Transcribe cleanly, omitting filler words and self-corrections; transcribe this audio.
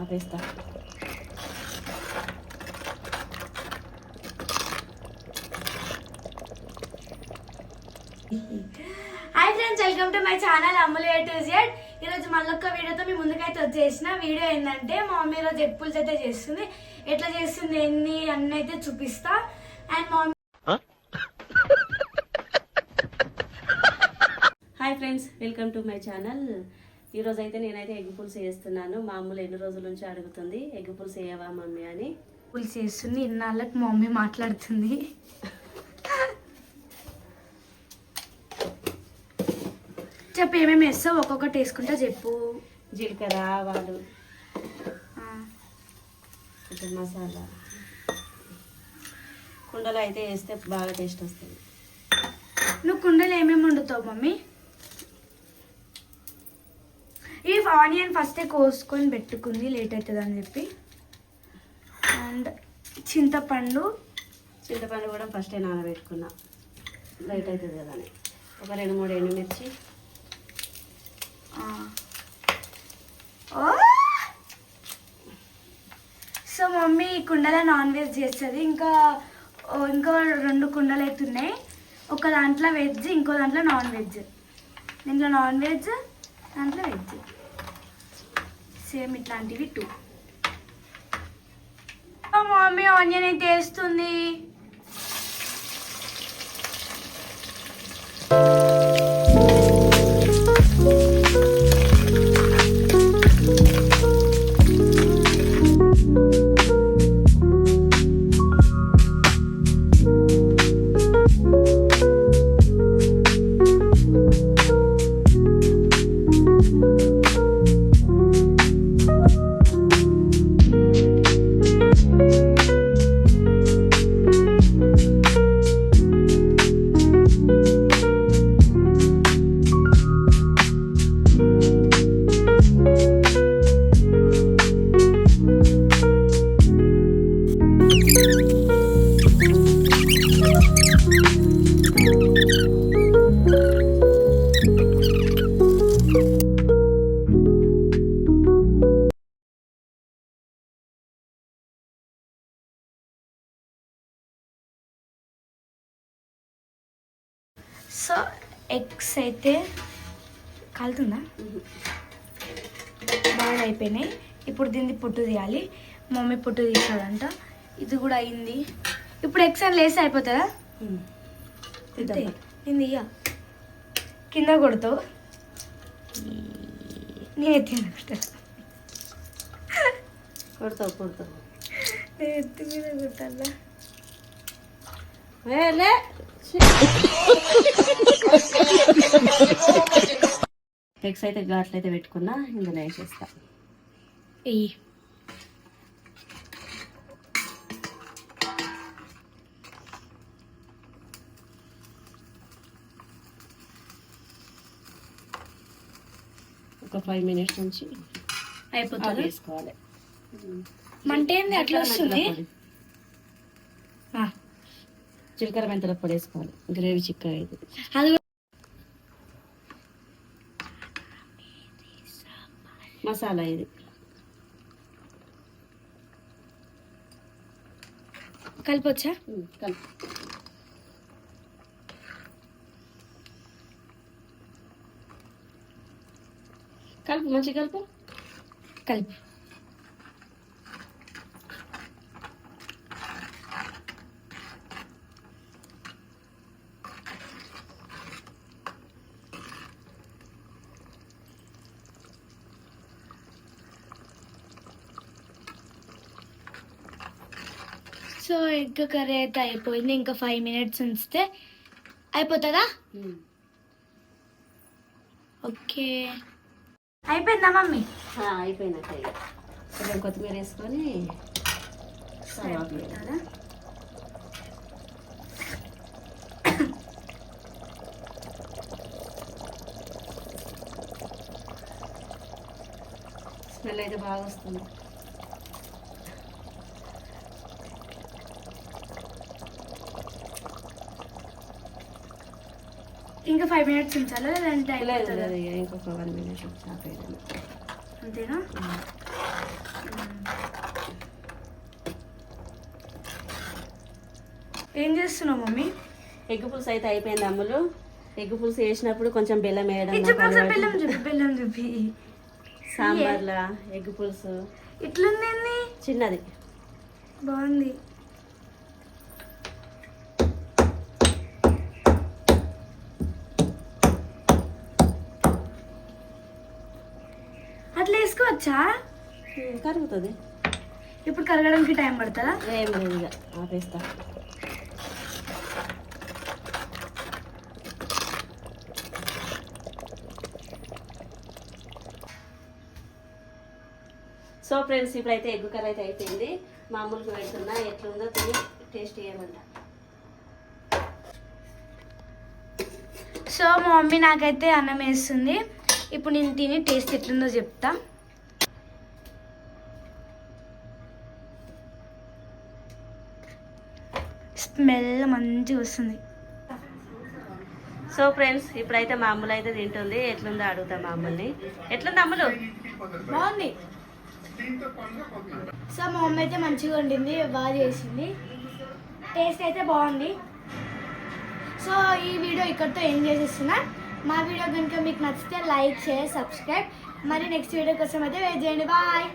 ఆపేస్తా. Hi friends, welcome to my channel Ammulu A to Z. ఈరోజు మళ్ళొక్క వీడియోతో మీ ముందుకైతే వచ్చేసిన వీడియో ఏంటంటే మా మమ్మీ ఈరోజు ఎగ్ పులుసు అయితే చేస్తుంది. ఎట్లా చేస్తుంది ఎన్ని అన్నీ అయితే చూపిస్తా. అండ్ మా hi friends, welcome to my channel. ఈరోజు అయితే నేనైతే ఎగ్ పులుసు చేస్తున్నాను. మా అమ్ములు ఎన్ని రోజుల నుంచి అడుగుతుంది ఎగ్ పులుసు వేయవా మమ్మీ అని. పులుసు చేస్తుంది. ఇన్నాళ్ళకి మా మమ్మీ మాట్లాడుతుంది. చెప్పు ఏమేమి వేస్తావు, ఒక్కొక్కటి వేసుకుంటా చెప్పు. జీలకర్ర, ఆవాలు, కొంచెం మసాలా. కుండలో అయితే వేస్తే బాగా టేస్ట్ వస్తుంది. నువ్వు కుండలో ఏమేమి వండుతావు మమ్మీ? ఈ ఆనియన్ ఫస్టే కోసుకొని పెట్టుకుంది, లేట్ అవుతుంది అని చెప్పి. అండ్ చింతపండు కూడా ఫస్టే నానబెట్టుకున్నా, లేట్ అవుతుంది కదా అని. ఒక 2-3 ఎండుమిర్చి. సో మమ్మీ కుండలో నాన్ వెజ్ చేస్తుంది. ఇంకో 2 కుండలు అయితే ఉన్నాయి. ఒక దాంట్లో వెజ్, ఇంకో దాంట్లో నాన్ వెజ్. దీంట్లో నాన్ వెజ్, దాంట్లో వెజ్. సేమ్ ఇట్లాంటివి 2. మమ్మీ ఆనియన్ అయితే వేస్తుంది. సో ఎగ్స్ అయితే కాలుతుందా? బాగా అయిపోయినాయి. ఇప్పుడు దీన్ని పొట్టు తీయాలి. మమ్మీ పొట్టు తీసాడంట. ఇది కూడా అయింది. ఇప్పుడు ఎగ్స్ అని లేసి అయిపోతుందా? అంతే. నేను ఇయ్య కింద కొడతావు, నేను ఎత్తి కొడతావు నేను ఎత్తి మీద కొట్టాలా? ఎగ్స్ అయితే ఘాట్లు అయితే పెట్టుకున్నా, ఇందులో వేసేస్తా. ఎయ్యి. ఒక 5 మినిట్స్ నుంచి అయిపోతుంది. వేసుకోవాలి. మంట ఏంది అట్లా వస్తుంది? జీలకర్ర మెంతుల పొడి వేసుకోవాలి, గ్రేవీ చిక్కగా అవుతుంది. అది మసాలా ఇది కలిపొచ్చా? కలుపు. మంచిగా కలిపి. సో ఎగ్ కర్రీ అయితే అయిపోయింది. ఇంకా 5 మినిట్స్ ఉంచితే అయిపోతుందా? ఓకే, అయిపోయిందా మమ్మీ? అయిపోయినట్టే. కొంచెం కొత్తిమీర వేసుకొని సరిపోతుందా? స్మెల్ అయితే బాగా వస్తుంది. ఇంకా 5 మినిట్స్ ఉంచాలా? లేదంటే ఇంకొక 1 మినిట్ అంతేనా? ఏం చేస్తున్నావు మమ్మీ? ఎగ్ పులుసు అయితే అయిపోయింది అమ్ములు. ఎగ్ పులుసు వేసినప్పుడు కొంచెం బెల్లం వేయడం ఇది నాకు చూపి అలవాటు. బెల్లం చూపి సాంబార్లా ఎగ్ పులుసు ఇట్లుంది ఏంది? చిన్నది. బాగుంది. అట్లా వేసుకోవచ్చా? కరుగుతుంది. ఇప్పుడు కరగడానికి టైం పడుతుందా? ఏం లేదు, ఇక ఆపేస్తా. సో ఫ్రెండ్స్, ఇప్పుడైతే ఎగ్ కర్రీ అయితే అయిపోయింది. మామూలుగా పెడుతున్నా, ఎట్లుందో తిని టేస్ట్ చేయమంట. సో మా మమ్మీ నాకైతే అన్నం వేస్తుంది. ఇప్పుడు నేను తిని టేస్ట్ ఎట్లుందో చెప్తా. స్మెల్ మంచిగా వస్తుంది. సో ఫ్రెండ్స్, ఇప్పుడైతే మా అమ్ములు అయితే తింటుంది. ఎట్లుందో అడుగుతా మా అమ్ముల్ని. ఎట్లుంది అమ్ములు? బాగుంది. సో మా మమ్మీ అయితే మంచిగా వండింది, బాగా చేసింది. టేస్ట్ అయితే బాగుంది. సో ఈ వీడియో ఇక్కడితో ఎండ్ చేసేస్తున్నా. మా వీడియో కనుక మీకు నచ్చితే లైక్, షేర్, సబ్స్క్రైబ్. మరి నెక్స్ట్ వీడియో కోసం అయితే వెయిట్ చేయండి. బాయ్.